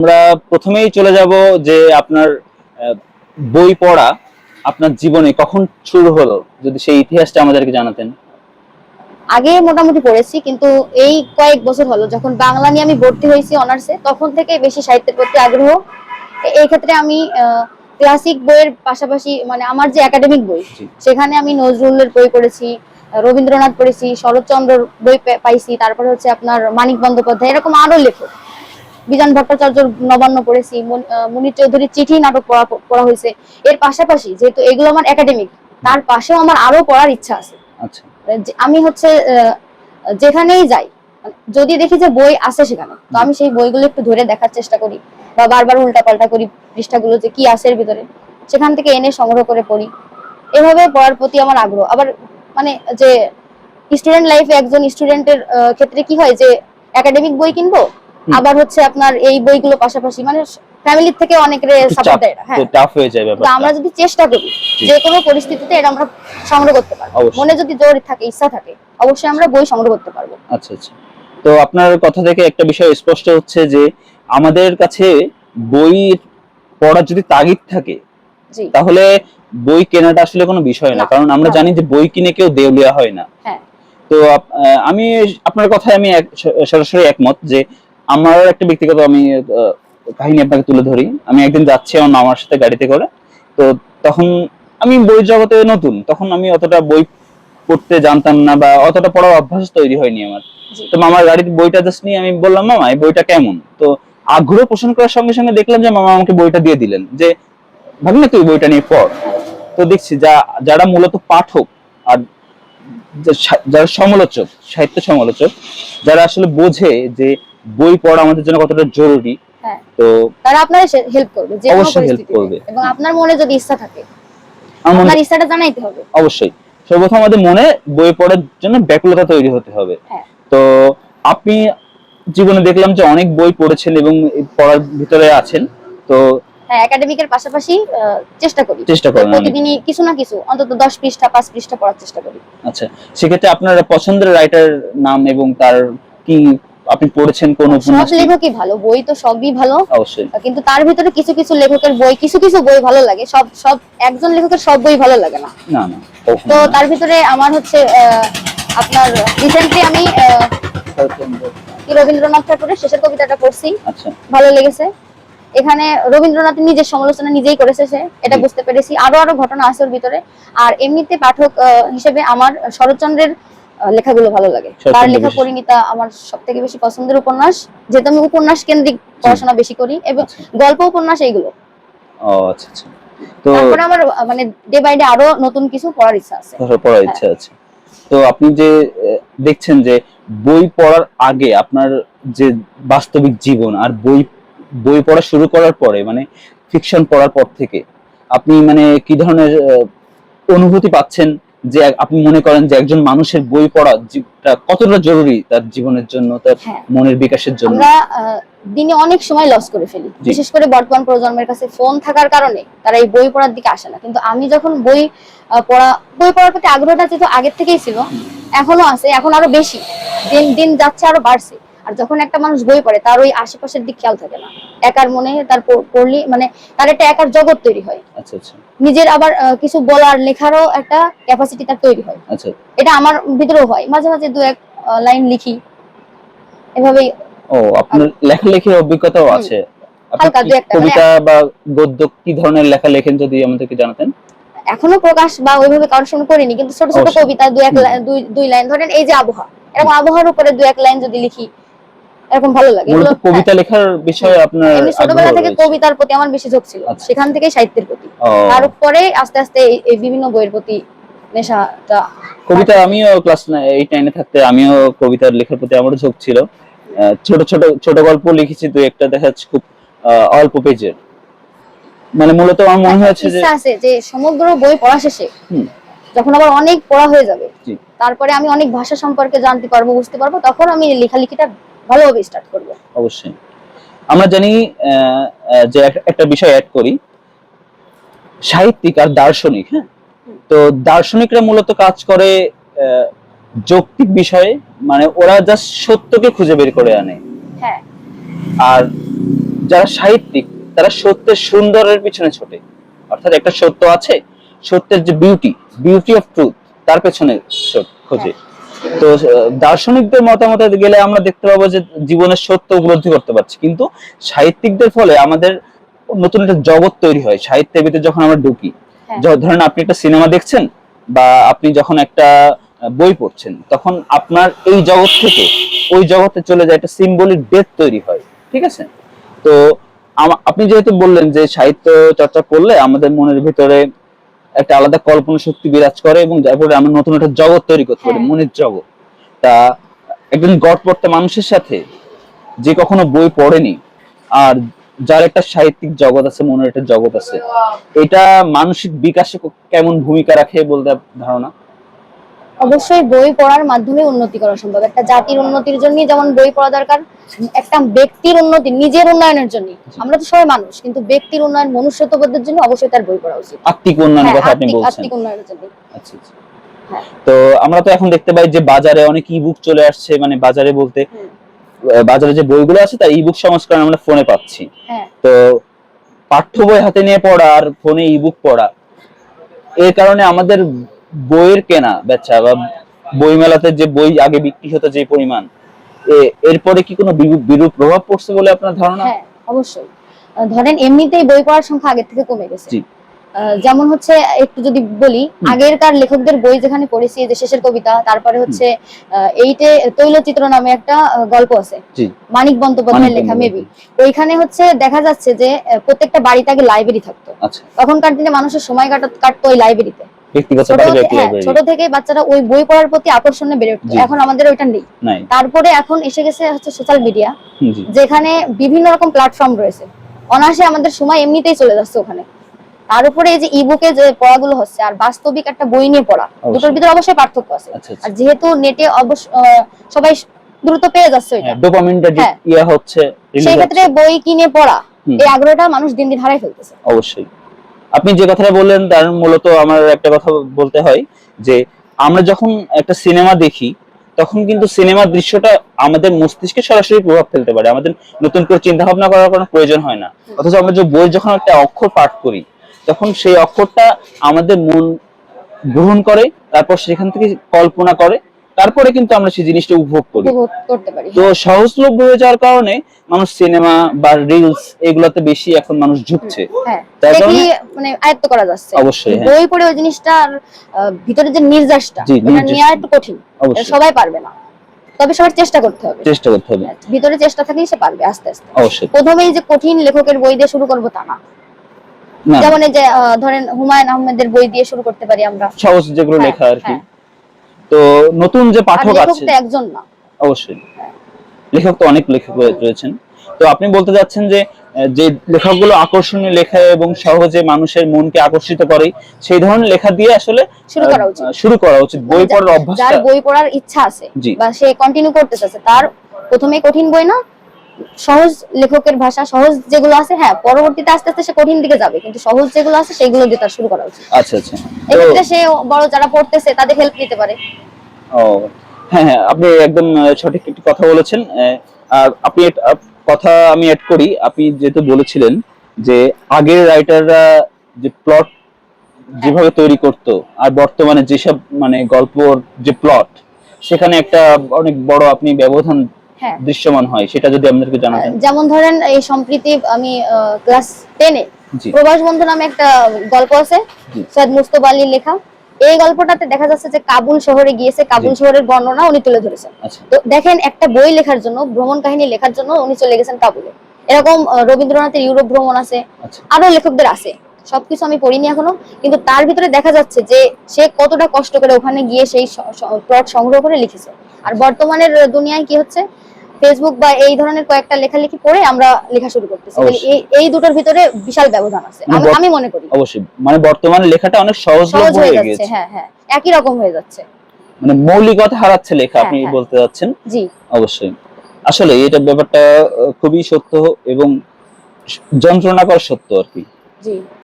আমরা প্রথমেই চলে যাব যে আপনার বই পড়া আপনার জীবনে কখন শুরু হলো, যদি সেই ইতিহাসটা আমাদেরকে জানাতেন। আগে মোটামুটি পড়েছি, কিন্তু এই কয়েক বছর হলো যখন বাংলা নিয়ে আমি ভর্তি হয়েছি অনার্সে, তখন থেকে বেশি সাহিত্যের প্রতি আগ্রহ। এই ক্ষেত্রে আমি ক্লাসিক বইয়ের পাশাপাশি মানে আমার যে একাডেমিক বই, সেখানে আমি নজরুলের বই পড়েছি, রবীন্দ্রনাথ পড়েছি, শরৎচন্দ্রর বই পাইছি, তারপরে হচ্ছে আপনার মানিক বন্দ্যোপাধ্যায়, এরকম আরো লেখক, বিজন ভট্টাচার্যর নবান্ন পড়েছি, মুনির চৌধুরীর চিঠি নাটক পড়া হয়েছে। এর পাশাপাশি যেহেতু এগুলো আমার একাডেমিক, তার পাশেও আমার আরো পড়ার ইচ্ছা আছে। আচ্ছা, আমি হচ্ছে যেখানেই যাই, যদি দেখি যে বই আছে সেখানে, তো আমি সেই বইগুলো একটু ধরে দেখার চেষ্টা করি, বা বারবার উল্টা পাল্টা করি পৃষ্ঠাগুলো যে কি আছে এর ভিতরে, সেখান থেকে এনে সংগ্রহ করে পড়ি। এভাবে পড়ার প্রতি আমার আগ্রহ। আবার মানে যে স্টুডেন্ট লাইফে একজন স্টুডেন্টের ক্ষেত্রে কি হয় যে একাডেমিক বই কিনবো, আবার হচ্ছে আপনার এই বইগুলো পাশাপাশি মানে ফ্যামিলির থেকে অনেকের সাপোর্ট দেয়। হ্যাঁ, টাফ হয়ে যায় ব্যাপারটা। আমরা যদি চেষ্টা করি যে কোনো পরিস্থিতিতে এটা আমরা সংগ্রহ করতে পারবো, মনে যদি জোর থাকে, ইচ্ছা থাকে, অবশ্যই আমরা বই সংগ্রহ করতে পারবো। আচ্ছা আচ্ছা, তো আপনার কথা থেকে একটা বিষয় স্পষ্ট হচ্ছে যে আমাদের কাছে বই পড়ার যদি তাগিদ থাকে, তাহলে বই কেনাটা আসলে কোনো বিষয় না, কারণ আমরা জানি যে বই কিনে কেউ দেউলিয়া হয় না। হ্যাঁ, তো আমি আপনার কথায় আমি সরাসরি একমত। যে আমার একটা ব্যক্তিগত আমি কাহিনী আপনাকে তুলে ধরি। আমি একদিন যাচ্ছি আমার মামার সাথে গাড়িতে করে, তো তখন আমি বই জগতে নতুন, তখন আমি অতটা বই পড়তে জানতাম না বা অতটা পড়ার অভ্যাস তৈরি হয়নি আমার। তো মামার গাড়িতে বইটা জাস্ট নিয়ে আমি বললাম, মামা এই বইটা কেমন? তো আগ্রহ পোষণ করার সঙ্গে সঙ্গে দেখলাম যে মামা আমাকে বইটা দিয়ে দিলেন, যে ভাবি না তুই বইটা নিয়ে পড়। তো দেখছি যারা মূলত পাঠক আর যারা সমালোচক, সাহিত্য সমালোচক, যারা আসলে বোঝে যে বই পড়া আমাদের জন্য কতটা জরুরি, তো তারা আপনার হেল্প করবে, যে কোনো পরিস্থিতিতে। এবং আপনার মনে যদি ইচ্ছা থাকে, আপনার ইচ্ছাটা জানাইতে হবে। অবশ্যই সর্বপ্রথম আমাদের মনে বই পড়ার জন্য ব্যাকুলতা তৈরি হতে হবে। তো আপনি জীবনে দেখলাম যে অনেক বই পড়েছেন এবং পড়ার ভিতরে আছেন। তো হ্যাঁ, একাডেমিকের পাশাপাশি চেষ্টা করি প্রতিদিনই কিছু না কিছু, অন্তত 10 পৃষ্ঠা 5 পৃষ্ঠা পড়ার চেষ্টা করি। আচ্ছা, সেক্ষেত্রে আপনার পছন্দের রাইটার নাম এবং তার কি আপনি পড়েছেন কোন উপন্যাস? সব লেখকই ভালো, বই তো সবই ভালো অবশ্যই, কিন্তু তার ভিতরে কিছু কিছু লেখকের বই, কিছু কিছু বই ভালো লাগে। সব সব একজন লেখকের সব বই ভালো লাগে না। না না, তো তার ভিতরে আমার হচ্ছে আপনার রিসেন্টলি আমি রবীন্দ্রনাথ ঠাকুরের শেষের কবিতাটা পড়ছি। আচ্ছা, ভালো লেগেছে। এখানে রবীন্দ্রনাথ নিজের সমালোচনা নিজেই করেছে, সে এটা বুঝতে পেরেছি। আরো আরো ঘটনা আছে ওর ভিতরে। আর এমনিতে পাঠক হিসেবে আমার শরৎচন্দ্রের লেখাগুলো ভালো লাগে। তার লেখা পরিণীতা আমার সবথেকে বেশি পছন্দের উপন্যাস, যেহেতু আমি উপন্যাস কেন্দ্রিক পড়াশোনা বেশি করি, এবং গল্প উপন্যাস এইগুলো। ও আচ্ছা আচ্ছা, তো তারপরে আমার মানে ডে বাই ডে আরো নতুন কিছু পড়ার ইচ্ছা আছে। পড়ার ইচ্ছা আছে। তো আপনি যে দেখছেন যে বই পড়ার আগে আপনার যে বাস্তবিক জীবন, আর বই পড়া শুরু করার পরে মানে ফিকশন পড়ার পর থেকে আপনি মানে কি ধরনের অনুভূতি পাচ্ছেন, যে আপনি মনে করেন যে একজন মানুষের বই পড়া কতটা জরুরি তার জীবনের জন্য, তার মনের বিকাশের জন্য? আমরা দিনে অনেক সময় লস করে ফেলি, বিশেষ করে বর্তমান প্রজন্মের কাছে ফোন থাকার কারণে তারা এই বই পড়ার দিকে আসে না। কিন্তু আমি যখন বই পড়ার প্রতি আগ্রহটা যেহেতু আগের থেকেই ছিল, এখনো আছে, এখন আরো বেশি, দিন দিন যাচ্ছে আরো বাড়ছে। আর যখন একটা মানুষ বই পড়ে, তার ওই আশেপাশের দিক খেয়াল থাকে না, একার মনে তার পড়লি মানে তার একটা একার জগৎ তৈরি হয়। আচ্ছা আচ্ছা, নিজের আবার কিছু বলার লেখারও একটা ক্যাপাসিটি তার তৈরি হয়। আচ্ছা, এটা আমার ভিতরেও হয়, মাঝে মাঝে দু এক লাইন লিখি এভাবেই। ও, আপনার লেখালেখির অভিজ্ঞতাও আছে? কবিতা বা গদ্য কি ধরনের লেখা লেখেন যদি আমাদেরকে জানাতেন? এখনো প্রকাশ বা ওইভাবে কারোর সঙ্গে করিনি, কিন্তু ছোট ছোট কবিতা দুই লাইন, ধরেন এই যে আবহাওয়া, এরকম আবহাওয়ার উপরে দু এক লাইন যদি লিখি, এরকম ভালো লাগে। মূলত কবিতা লেখার বিষয়ে আপনার ছোটবেলা থেকে কবিতার প্রতি আমার বেশি ঝোঁক ছিল, সেখান থেকে সাহিত্যের প্রতি, তারপরে আস্তে আস্তে এই বিভিন্ন বইয়ের প্রতি নেশাটা। কবিতা আমিও ক্লাস 8-9 থাকতে আমিও কবিতার লেখার প্রতি আমারও ঝোঁক ছিল। ছোট ছোট ছোট গল্প লিখেছি দুই একটা, দেখা যাচ্ছে খুব অল্প পেজের। মানে মূলত আমার মনে হয়েছে যে সমগ্র বই পড়া শেষে যখন আবার অনেক পড়া হয়ে যাবে, তারপরে আমি অনেক ভাষা সম্পর্কে জানতে পারবো, বুঝতে পারবো, তখন আমি লেখালেখিটা ভালোভাবে স্টার্ট করব। অবশ্যই আমরা জানি যে একটা বিষয় অ্যাড করি, সাহিত্যিক আর দার্শনিক। হ্যাঁ, তো দার্শনিকরা মূলত কাজ করে যৌক্তিক বিষয়ে, মানে ওরা জাস্ট সত্যকে খুঁজে বের করে আনে। হ্যাঁ, আর যারা সাহিত্যিক তারা সত্যের সুন্দরের পিছনে ছোটে, অর্থাৎ একটা সত্য আছে, সত্যের যে বিউটি অফ ট্রুথ, তার পেছনে খোঁজে। তো দার্শনিকদের মতামতে গেলে আমরা দেখতে পাবো যে জীবনের সত্য উপলব্ধি করতে পারছি, কিন্তু সাহিত্যিকদের ফলে আমাদের নতুন একটা জগৎ তৈরি হয় সাহিত্যের ভিতরে যখন আমরা ঢুকি। ধরেন আপনি একটা সিনেমা দেখছেন বা আপনি যখন একটা বই পড়ছেন, তখন আপনার এই জগৎ থেকে ওই জগতে চলে যায়, একটা সিম্বলিক ডেথ তৈরি হয়, ঠিক আছে? তো আপনি যেহেতু বললেন যে সাহিত্য চর্চা করলে আমাদের মনের ভিতরে একটা আলাদা কল্পনা শক্তি বিরাজ করে এবং যার ফলে আমরা নতুন একটা জগৎ তৈরি করতে পারি, মনের জগৎ। তা একজন গড়পড়তা মানুষের সাথে যে কখনো বই পড়েনি আর যার একটা সাহিত্যিক জগৎ আছে, মনের একটা জগৎ আছে, এটা মানসিক বিকাশে কেমন ভূমিকা রাখে বলতে ধারণা? অবশ্যই বই পড়ার মাধ্যমে উন্নতি করা সম্ভব। একটা জাতির উন্নতির জন্য যেমন বই পড়া দরকার, একটা ব্যক্তির উন্নতি, নিজের উন্নয়নের জন্য, আমরা তো সবাই মানুষ, কিন্তু ব্যক্তির উন্নয়ন, মনুষ্যত্ববোধের জন্য অবশ্যই তার বই পড়া উচিত। আত্মিক উন্নয়নের কথা আপনি বলছেন। আত্মিক উন্নয়নের জন্য। আচ্ছা আচ্ছা। তো আমরা তো এখন দেখতে পাই যে বাজারে অনেক ইবুক চলে আসছে, মানে বাজারে বলতে বাজারে যে বইগুলো আছে তার ইবুক সংস্করণ আমরা ফোনে পাচ্ছি। তো পাঠ্য বই হাতে নিয়ে পড়া আর ফোনে ইবুক পড়া, এর কারণে আমাদের বইয়ের কেনা বেচা বা বই মেলাতে যে বই আগে বিক্রি হতো যে পরিমাণ, এরপরে কি কোনো বিরূপ প্রভাব পড়ছে বলে আপনার ধারণা? হ্যাঁ, অবশ্যই। ধরেন এমনিতেই বই পড়ার সংখ্যা আগের থেকে কমে গেছে। যেমন হচ্ছে একটু যদি বলি, আগেরকার লেখকদের বই যেখানে পড়েছি, যে শেষের কবিতা, তারপরে হচ্ছে এইটে তৈলচিত্র নামে একটা গল্প আছে, মানিক বন্দ্যোপাধ্যায়ের লেখা, মেবি ওইখানে হচ্ছে দেখা যাচ্ছে যে প্রত্যেকটা বাড়িতে আগে লাইব্রেরি থাকতো। তখনকার দিনে মানুষের সময় কাটতো ওই লাইব্রেরিতে। ছোট থেকে বাচ্চারা ওই বই পড়ার প্রতি আকর্ষণে বেড়ে উঠতো। এখন আমাদের ওইটা নেই। তারপরে এখন এসে গেছে হচ্ছে সোশ্যাল মিডিয়া, যেখানে বিভিন্ন রকম প্ল্যাটফর্ম রয়েছে, অনায়াসে আমাদের সময় এমনিতেই চলে যাচ্ছে ওখানে। তার উপরে এই যে ইবুকে যে পড়াগুলো হচ্ছে আর বাস্তবিক একটা বই নিয়ে পড়া, দুটোর ভিতরে অবশ্যই পার্থক্য আছে। আর যেহেতু নেটে সবাই দ্রুত পেয়ে যাচ্ছে ওইটা, ডোপামিনটা ইয়া হচ্ছে, সেই ক্ষেত্রে বই কিনে পড়া এই আগ্রহটা মানুষ দিন দিন হারাই ফেলতেছে। অবশ্যই আপনি যে কথাটা বললেন তার মূলত আমার একটা কথা বলতে হয় যে আমরা যখন একটা সিনেমা দেখি তখন কিন্তু সিনেমার দৃশ্যটা আমাদের মস্তিষ্কে সরাসরি প্রভাব ফেলতে পারে, আমাদের নতুন করে চিন্তা ভাবনা করার কোনো প্রয়োজন হয় না। অথচ আমরা যে বই যখন একটা অক্ষর পাঠ করি তখন সেই অক্ষরটা আমাদের মন গ্রহণ করে, তারপর সেখান থেকে কল্পনা করে, তারপরে কিন্তু আমরা সেই জিনিসটা উপভোগ করতে পারি। তো সহজলভ্য হয়ে যাওয়ার কারণে মানুষ সিনেমা বা রিলস এগুলোতে বেশি এখন মানুষ ঝুঁকছে, তাই কারণে মানে আয়ত্ত করা যাচ্ছে। অবশ্যই বই পড়ে ওই জিনিসটার ভিতরে যে নির্যাসটা, এটা নেওয়া একটু কঠিন, সবাই পারবে না, তবে সবার চেষ্টা করতে হবে। ভিতরে চেষ্টা থাকলেই সে পারবে আস্তে আস্তে। অবশ্যই প্রথমেই যে কঠিন লেখকের বই দিয়ে শুরু করব তা না, যেমন এই যে ধরেন হুমায়ুন আহমেদের বই দিয়ে শুরু করতে পারি আমরা, সহজ যেগুলো লেখা আর কি। তো নতুন যে পাঠক আছে, লেখক তো একজন না, অবশ্যই লেখক তো অনেক লেখক রয়েছেন। তো আপনি বলতে যাচ্ছেন যে যে লেখকগুলো আকর্ষণীয় লেখা এবং সহজে মানুষের মনকে আকর্ষিত করে, সেই ধরনের লেখা দিয়ে আসলে শুরু করা উচিত। বই পড়ার অভ্যাস, যার বই পড়ার ইচ্ছা আছে বা সে কন্টিনিউ করতে চাচ্ছে, তার প্রথমে কঠিন বই না, সহজ লেখকের ভাষা, সহজ যেগুলো আছে, হ্যাঁ পরবর্তীতে আস্তে আস্তে সে কঠিন দিকে যাবে, কিন্তু সহজ যেগুলো আছে সেগুলো দিয়ে তার শুরু করা উচিত। আচ্ছা আচ্ছা, এক্ষেত্রে সে বড় যারা পড়তেছে তাদের হেল্প নিতে পারে। ও হ্যাঁ হ্যাঁ, আপনি একদম সঠিক একটি কথা বলেছেন। আর আপনি কথা আমি অ্যাড করি, আপনি যেহেতু বলেছিলেন যে আগের রাইটাররা যে প্লট যেভাবে তৈরি করতো আর বর্তমানে যেসব মানে গল্পর যে প্লট, সেখানে একটা অনেক বড় আপনি ব্যবধান দৃশ্যমান হয়, সেটা যদি আমাদেরকে জানাতেন। যেমন ধরেন এই সম্প্রতি আমি ক্লাস 10 এ প্রবাস বন্ধু নামে একটা গল্প আছে, সৈয়দ মুস্তফা আলীর লেখা। এই গল্পটাতে দেখা যাচ্ছে যে কাবুল শহরে গিয়েছে, কাবুল শহরের বর্ণনা উনি তুলে ধরেছেন। তো দেখেন, একটা বই লেখার জন্য, ভ্রমণ কাহিনী লেখার জন্য উনি চলে গেছেন কাবুলে। এরকম রবীন্দ্রনাথের ইউরোপ ভ্রমণ আছে, আরো লেখকদের আছে, সবকিছু আমি পড়িনি এখনো, কিন্তু তার ভিতরে দেখা যাচ্ছে যে সে কতটা কষ্ট করে ওখানে গিয়ে সেই প্লট সংগ্রহ করে লিখেছে। আর বর্তমানের দুনিয়ায় কি হচ্ছে, ফেসবুক বা এই ধরনের কয়েকটা লেখালেখি পড়ে আমরা লেখা শুরু করতেছি। এই দুটোর ভিতরে বিশাল ব্যবধান আছে আমি মনে করি। অবশ্যই, মানে বর্তমানে লেখাটা অনেক সহজ হয়ে যাচ্ছে। হ্যাঁ হ্যাঁ, একই রকম হয়ে যাচ্ছে, মানে মৌলিকতা হারাচ্ছে লেখা, আপনি বলতে যাচ্ছেন। জি অবশ্যই, আসলে এটা ব্যাপারটা খুবই সত্য এবং যন্ত্রণাকর সত্য আর কি। জি।